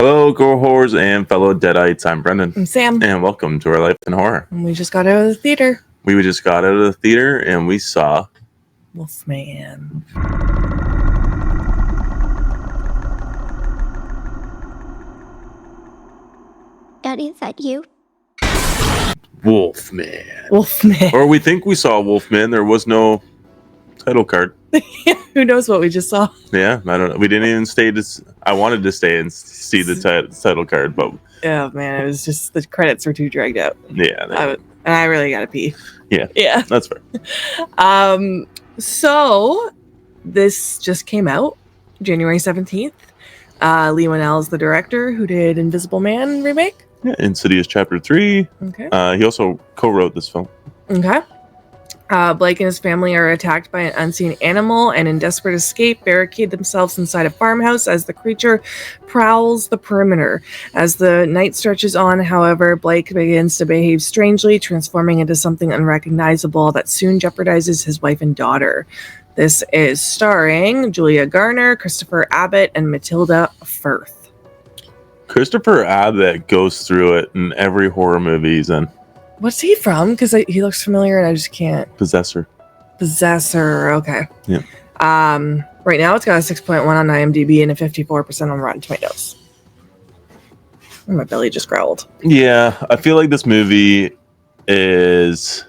Hello, Gore-Whores and fellow Deadites. I'm Brendan. I'm Sam. And welcome to Our Life in Horror. And we just got out of the theater. We just got out of the theater and we saw Wolfman. Daddy, is that you? Wolfman. Wolfman. Or we think we saw Wolfman. There was no title card. Who knows what we just saw? Yeah, I don't know. We didn't even stay to... I wanted to stay and see the title card, but... Oh, man. It was just... The credits were too dragged out. Yeah. And I really gotta pee. Yeah. That's fair. So, this just came out. January 17th. Leigh Whannell is the director who did Invisible Man remake. Yeah, Insidious Chapter 3. Okay. He also co-wrote this film. Okay. Blake and his family are attacked by an unseen animal and in desperate escape barricade themselves inside a farmhouse as the creature prowls the perimeter. As the night stretches on, however, Blake begins to behave strangely, transforming into something unrecognizable that soon jeopardizes his wife and daughter. This is starring Julia Garner, Christopher Abbott, and Matilda Firth. Christopher Abbott goes through it in every horror movie he's in. What's he from? Because he looks familiar and I just can't. Possessor. Okay. Yeah. Right now it's got a 6.1 on IMDb and a 54% on Rotten Tomatoes. Oh, my belly just growled. Yeah, I feel like this movie is...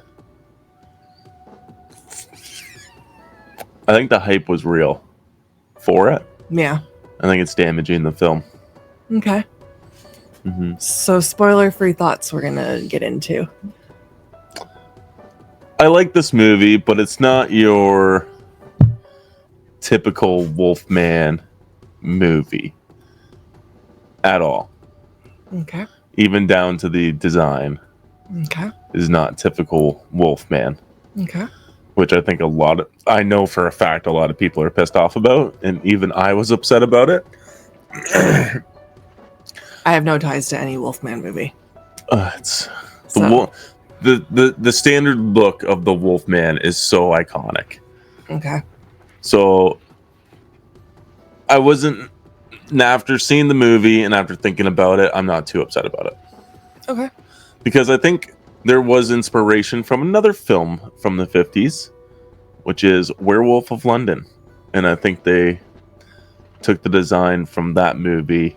I think the hype was real for it. Yeah. I think it's damaging the film. Okay. Mm-hmm. So spoiler-free thoughts we're going to get into. I like this movie, but it's not your typical Wolfman movie at all. Okay. Even down to the design Okay. is not typical Wolfman. Okay. Which I think I know for a fact a lot of people are pissed off about, and even I was upset about it. I have no ties to any Wolfman movie. It's the standard look of the Wolfman is so iconic. Okay. So I wasn't, after seeing the movie and after thinking about it, I'm not too upset about it. Okay. Because I think there was inspiration from another film from the 50s, which is Werewolf of London. And I think they took the design from that movie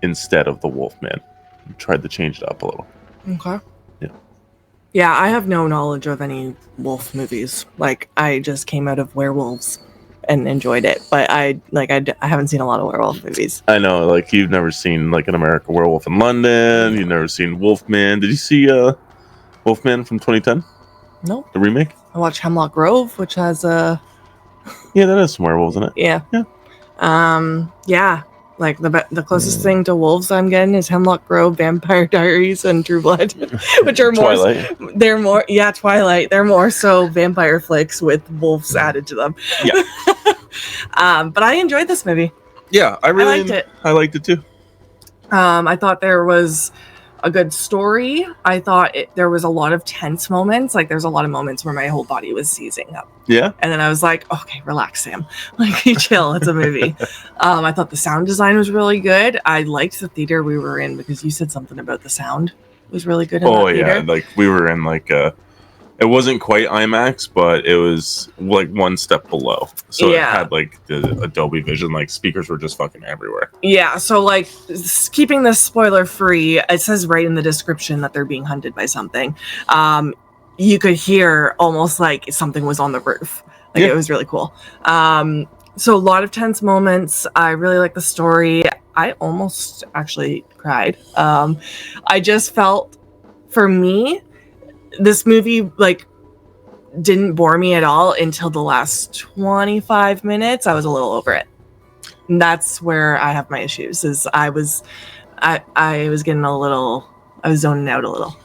instead of the Wolfman. Tried to change it up a little. Okay. Yeah. Yeah, I have no knowledge of any wolf movies. Like, I just came out of werewolves and enjoyed it. But I haven't seen a lot of werewolf movies. I know, like, you've never seen, like, an American Werewolf in London. You've never seen Wolfman. Did you see Wolfman from 2010? No. The remake? I watched Hemlock Grove, which has a... Yeah, that has some werewolves in it. Yeah. Yeah. Like, the closest thing to wolves I'm getting is Hemlock Grove, Vampire Diaries, and True Blood, which are more... Twilight. They're more... Yeah, Twilight. They're more so vampire flicks with wolves added to them. Yeah. But I enjoyed this movie. Yeah, I liked it. I liked it too. I thought there was a good story. I thought there was a lot of tense moments. Like, there's a lot of moments where my whole body was seizing up. Yeah. And then I was like, okay, relax, Sam. Like, chill. It's a movie. I thought the sound design was really good. I liked the theater we were in because you said something about the sound was really good in that theater. Like, we were in, like, it wasn't quite IMAX, but it was, like, one step below. So It had, like, the Dolby Vision. Like, speakers were just fucking everywhere. Yeah, so, like, keeping this spoiler-free, it says right in the description that they're being hunted by something. You could hear almost like something was on the roof. Like, It was really cool. So a lot of tense moments. I really like the story. I almost actually cried. I just felt, for me, this movie, like, didn't bore me at all until the last 25 minutes. I was a little over it. And that's where I have my issues, is I was getting a little, I was zoning out a little.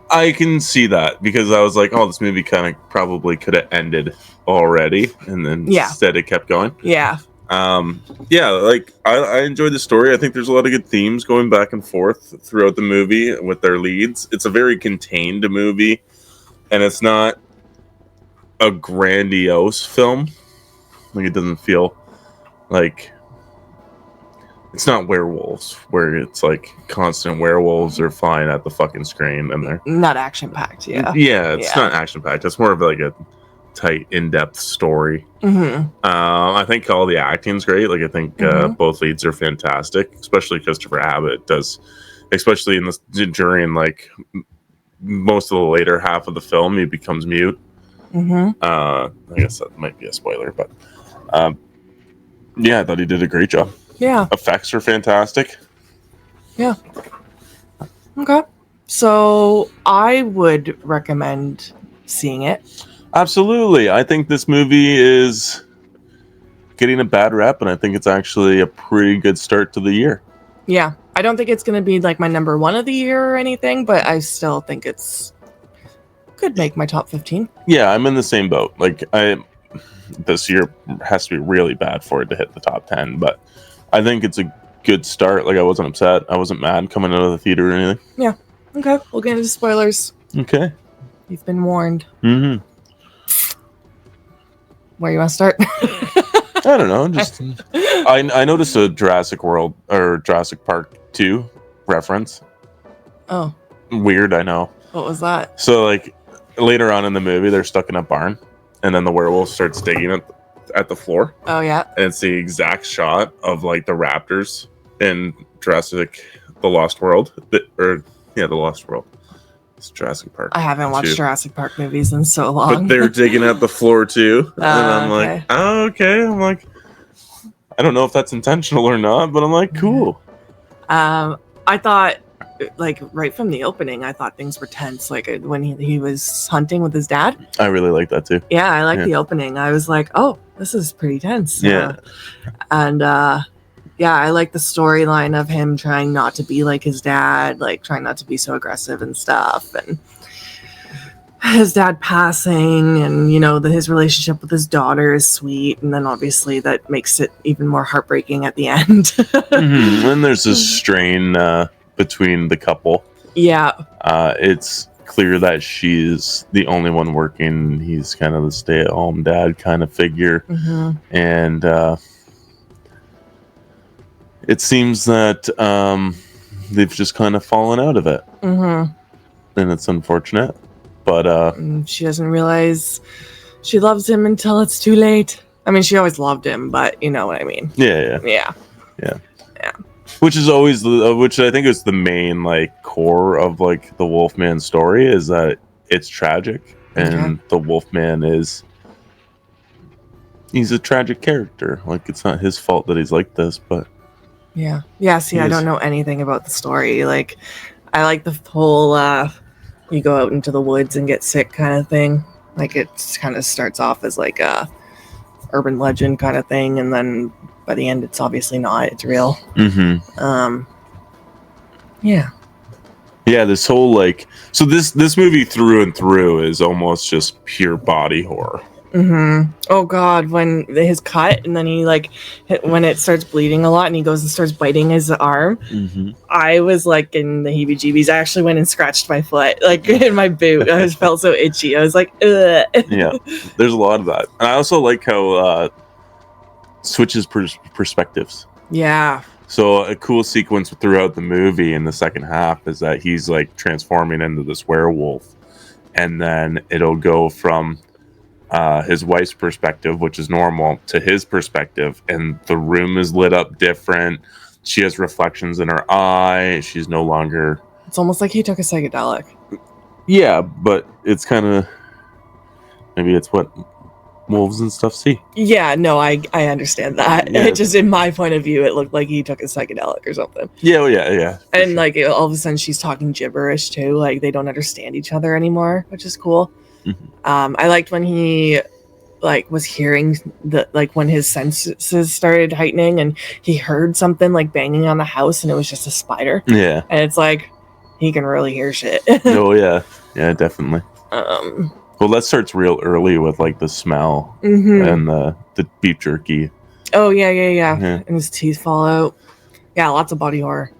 I can see that, because I was like, oh, this movie kind of probably could have ended already, and then instead it kept going. Yeah. Like, I enjoyed the story. I think there's a lot of good themes going back and forth throughout the movie with their leads. It's a very contained movie, and it's not a grandiose film. Like, it doesn't feel like it's not werewolves where it's like constant werewolves are flying at the fucking screen and they're Not action packed. Yeah. it's Yeah. not action packed. It's more of like a tight, in depth story. Mm-hmm. I think all the acting's great. Like I think both leads are fantastic, especially Christopher Abbott does, especially in this during like most of the later half of the film, he becomes mute. Mm-hmm. I guess that might be a spoiler, but yeah, I thought he did a great job. Yeah. Effects are fantastic. Okay. So I would recommend seeing it. Absolutely. I think this movie is getting a bad rep, and I think it's actually a pretty good start to the year. Yeah. I don't think it's going to be like my number one of the year or anything, but I still think it's could make my top 15. Yeah, I'm in the same boat. Like this year has to be really bad for it to hit the top 10, but I think it's a good start. Like I wasn't upset. I wasn't mad coming out of the theater or anything. Okay. We'll get into spoilers. Okay. You've been warned. Mm-hmm. Where you want to start? I don't know. Just I noticed a Jurassic World or Jurassic Park 2 reference. Oh, Weird, I know. what was that? So like later on in the movie, they're stuck in a barn, and then the werewolf starts digging at the floor, Oh, yeah. and it's the exact shot of like the raptors in Jurassic: The Lost World, The Lost World. It's Jurassic Park. I haven't watched 2. Jurassic Park movies in so long. But they're digging at the floor too, and I'm okay. like, oh, okay. I'm like, I don't know if that's intentional or not, but I'm like, cool. I thought, like, right from the opening, I thought things were tense. Like, when he was hunting with his dad. I really like that too. Yeah, I like Yeah. the opening. I was like, oh, this is pretty tense. Yeah. And, yeah, I like the storyline of him trying not to be like his dad, like, trying not to be so aggressive and stuff. And his dad passing, and, you know, his relationship with his daughter is sweet. And then, obviously, that makes it even more heartbreaking at the end. Mhm. And there's this strain between the couple. Yeah. It's clear that she's the only one working. He's kind of the stay-at-home dad kind of figure, Hmm. and it seems that they've just kind of fallen out of it, Hmm. and it's unfortunate. But She doesn't realize she loves him until it's too late. I mean, she always loved him, but you know what I mean. yeah. Yeah. Which is always which I think is the main like core of like the Wolfman story, is that it's tragic, and the Wolfman he's a tragic character. Like it's not his fault that he's like this, but Yeah. See, I Yes. don't know anything about the story. Like, I like the whole you go out into the woods and get sick kind of thing. Like, it kind of starts off as like a urban legend kind of thing, and then by the end, it's obviously not. It's real. Yeah. yeah, this whole like so this movie through and through is almost just pure body horror. Oh God, when his cut, and then he like when it starts bleeding a lot, and he goes and starts biting his arm. I was like in the heebie-jeebies. I actually went and scratched my foot, like in my boot. I just felt so itchy. I was like, ugh. Yeah, there's a lot of that, and I also like how switches perspectives. Yeah. So a cool sequence throughout the movie in the second half is that he's like transforming into this werewolf, and then it'll go from his wife's perspective, which is normal, to his perspective, and the room is lit up different. She has reflections in her eye. She's no longer. It's almost like he took a psychedelic. Yeah, but it's kind of maybe it's what wolves and stuff see. Yeah, no, I understand that. Yeah. It just, in my point of view, it looked like he took a psychedelic or something. Yeah, well, yeah. for And sure. like all of a sudden, she's talking gibberish too. Like they don't understand each other anymore, which is cool. I liked when he like was hearing the like when his senses started heightening, and he heard something like banging on the house, and it was just a spider. Yeah. And it's like he can really hear shit. Oh yeah, definitely. um, Well, that starts real early with like the smell mhm. and the beef jerky. Oh yeah. Yeah. And his teeth fall out. Yeah, lots of body horror.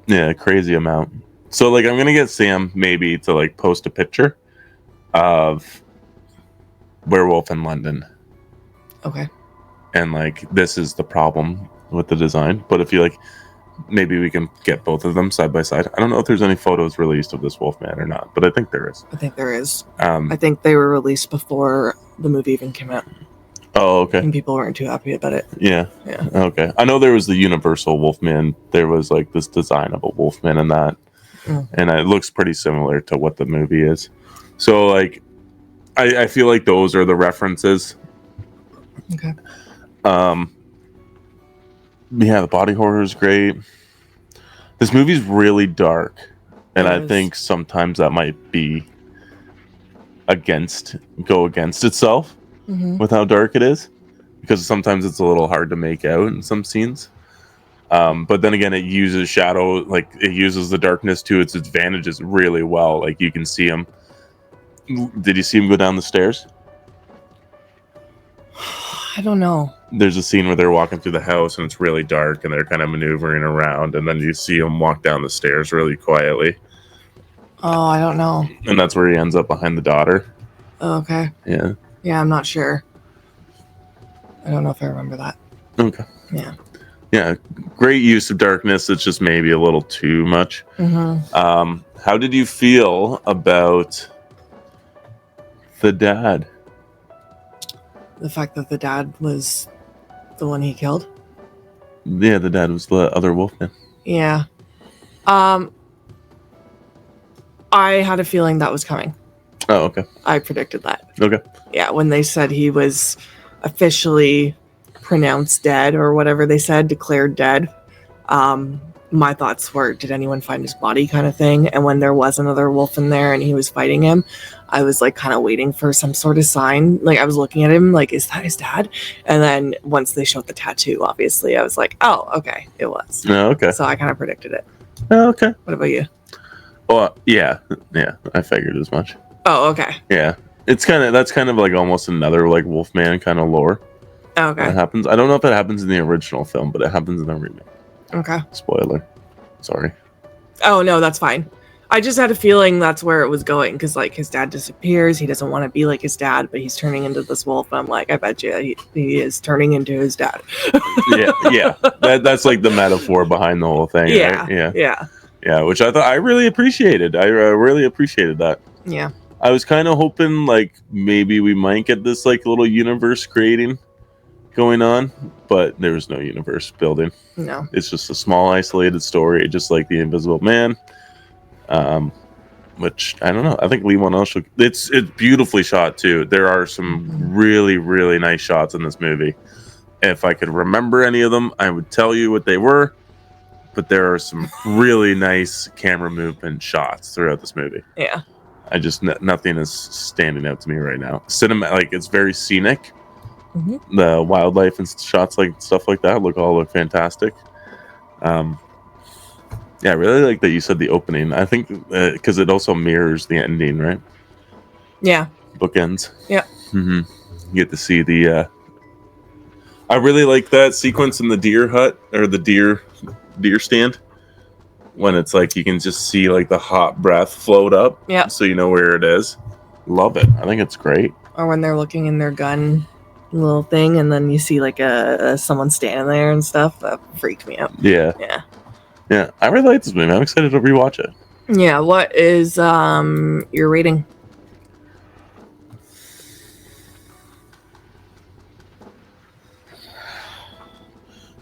Yeah, crazy amount. So like, I'm gonna get Sam maybe to like post a picture of Werewolf in London, Okay. and like this is the problem with the design. But if you like, maybe we can get both of them side by side. I don't know if there's any photos released of this Wolfman or not, but I think there is. I think there is. Um, I think they were released before the movie even came out, oh, okay. and people weren't too happy about it. Yeah. Yeah. Okay. I know there was the Universal Wolfman. There was like this design of a Wolfman in that. Mm. And it looks pretty similar to what the movie is. So like I feel like those are the references. Okay. Yeah, the body horror is great. This movie's really dark. And It I is. think sometimes that might be go against itself Mm-hmm. with how dark it is. Because sometimes it's a little hard to make out in some scenes. But then again, it uses shadow, like it uses the darkness to its advantages really well. Like you can see him. Did you see him go down the stairs? I don't know. There's a scene where they're walking through the house and it's really dark and they're kind of maneuvering around, and then you see him walk down the stairs really quietly, Oh, I don't know. and that's where he ends up behind the daughter. Oh, okay. Yeah. Yeah, I'm not sure. I don't know if I remember that. Okay. Yeah. Yeah. Great use of darkness. It's just maybe a little too much. Mm-hmm. How did you feel about the dad? The fact that the dad was the one he killed. Yeah, the dad was the other Wolfman. Yeah. I had a feeling that was coming. Oh, okay. I predicted that. Okay. Yeah, when they said he was officially pronounced dead or whatever they said, declared dead, my thoughts were, did anyone find his body kind of thing? And when there was another wolf in there and he was fighting him, I was like kind of waiting for some sort of sign. Like I was looking at him like, is that his dad? And then once they showed the tattoo, obviously, I was like, oh, okay, it was. Oh, okay. So I kind of predicted it. Oh, okay. What about you? Well, yeah. I figured as much. Oh, okay. Yeah, that's kind of like almost another like Wolfman kind of lore Okay. that happens. I don't know if it happens in the original film, but it happens in the remake. Okay. Spoiler. Sorry. Oh, no, that's fine. I just had a feeling that's where it was going because, like, his dad disappears. He doesn't want to be like his dad, but he's turning into this wolf. I'm like, I bet you he is turning into his dad. Yeah. That's like the metaphor behind the whole thing. Yeah. Right? Yeah. Yeah. Which I thought I really appreciated. I really appreciated that. Yeah. I was kind of hoping like maybe we might get this like little universe creating going on, but there was no universe building. No. It's just a small isolated story, just like the Invisible Man. Which I don't know. I think Lee Wannell it's beautifully shot too. There are some really, really nice shots in this movie. If I could remember any of them, I would tell you what they were. But there are some really nice camera movement shots throughout this movie. Yeah. I just nothing is standing out to me right now. Cinema, like it's very scenic. Mm-hmm. The wildlife and shots like stuff like that look fantastic. Yeah, I really like that you said the opening. I think because it also mirrors the ending, right? Yeah. Bookends. Yeah. Mm-hmm. You get to see the. I really like that sequence in the deer hut or the deer stand when it's like you can just see like the hot breath float up. Yeah. So you know where it is. Love it. I think it's great. Or when they're looking in their gun little thing and then you see like a someone standing there and stuff. That freaked me out. Yeah. Yeah. Yeah. I really like this movie. I'm excited to rewatch it. Yeah. What is your rating?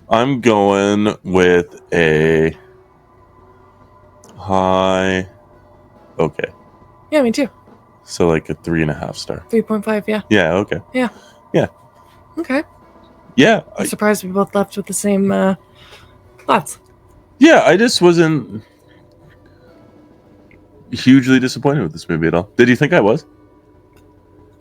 I'm going with a high. Okay. Yeah, me too. So like a 3.5 star. 3.5, yeah. Yeah. Okay. Okay. Yeah. I'm surprised we both left with the same thoughts. Yeah. I just wasn't hugely disappointed with this movie at all. Did you think I was?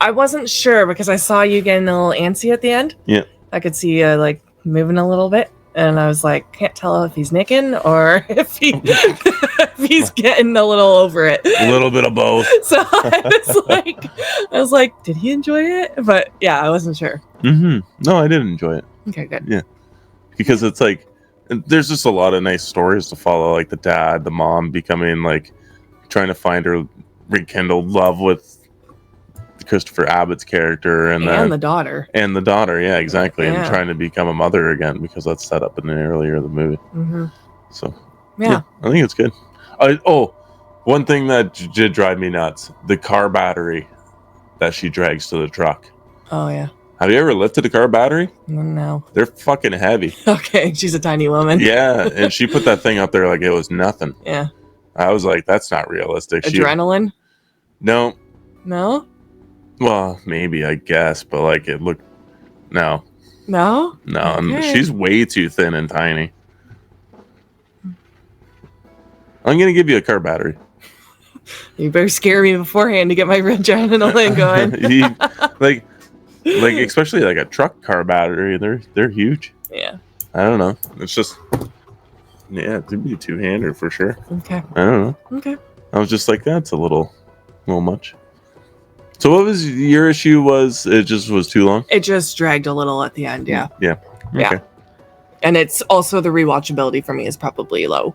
I wasn't sure because I saw you getting a little antsy at the end. Yeah. I could see you like moving a little bit. And I was like, can't tell if he's nicking or if he's getting a little over it. A little bit of both. So I was like, did he enjoy it? But yeah, I wasn't sure. Mm-hmm. No, I did enjoy it. Okay, good. Because it's like there's just a lot of nice stories to follow, like the dad, the mom becoming like trying to find her rekindled love with Christopher Abbott's character, and then the daughter. and the daughter. Yeah, exactly. And Yeah. trying to become a mother again because that's set up in the earlier of the movie. Hmm. So Yeah. I think it's good. One thing that did drive me nuts: the car battery that she drags to the truck. Oh yeah. Have you ever lifted a car battery? No. They're fucking heavy. Okay, she's a tiny woman. Yeah, and she put that thing up there like it was nothing. Yeah. I was like, that's not realistic. Adrenaline? No. No. Well, maybe, I guess, but like it looked. No. No. And Okay. she's way too thin and tiny. I'm going to give you a car battery. You better scare me beforehand to get my adrenaline going. like especially like a truck car battery, they're huge. Yeah. I don't know. It's just, yeah, it could be a two-hander for sure. Okay. I don't know. Okay. I was just like, that's a little much. So what was your issue? Was it just was too long? It just dragged a little at the end. Yeah. Yeah. Yeah. Okay. And it's also the rewatchability for me is probably low.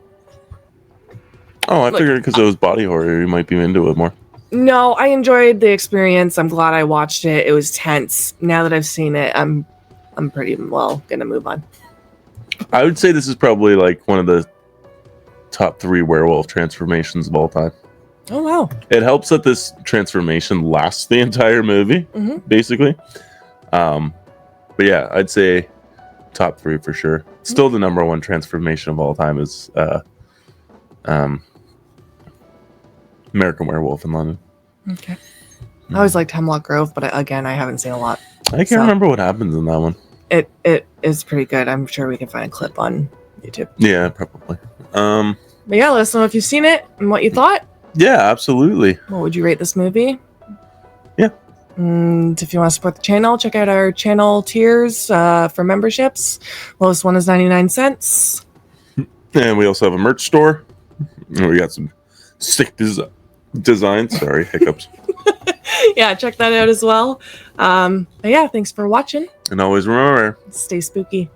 Oh, I Like- figured because it was body horror, you might be into it more. No, I enjoyed the experience. I'm glad I watched it. It was tense. Now that I've seen it, I'm pretty well gonna move on. I would say this is probably like one of the top 3 werewolf transformations of all time. Oh wow. It helps that this transformation lasts the entire movie, Mhm. basically. But yeah, I'd say top 3 for sure. Still, the number 1 transformation of all time is American Werewolf in London. Okay. I always liked Hemlock Grove, but again, I haven't seen a lot. I can't So- remember what happens in that one. It is pretty good. I'm sure we can find a clip on YouTube. Yeah, probably. But yeah, let us know if you've seen it and what you thought. Yeah, absolutely. What would you rate this movie? Yeah. And if you want to support the channel, check out our channel tiers for memberships. Lowest one is 99 cents. And we also have a merch store. And we got some sick designs. Sorry, hiccups. Yeah, check that out as well. But yeah, thanks for watching. And always remember, Stay spooky.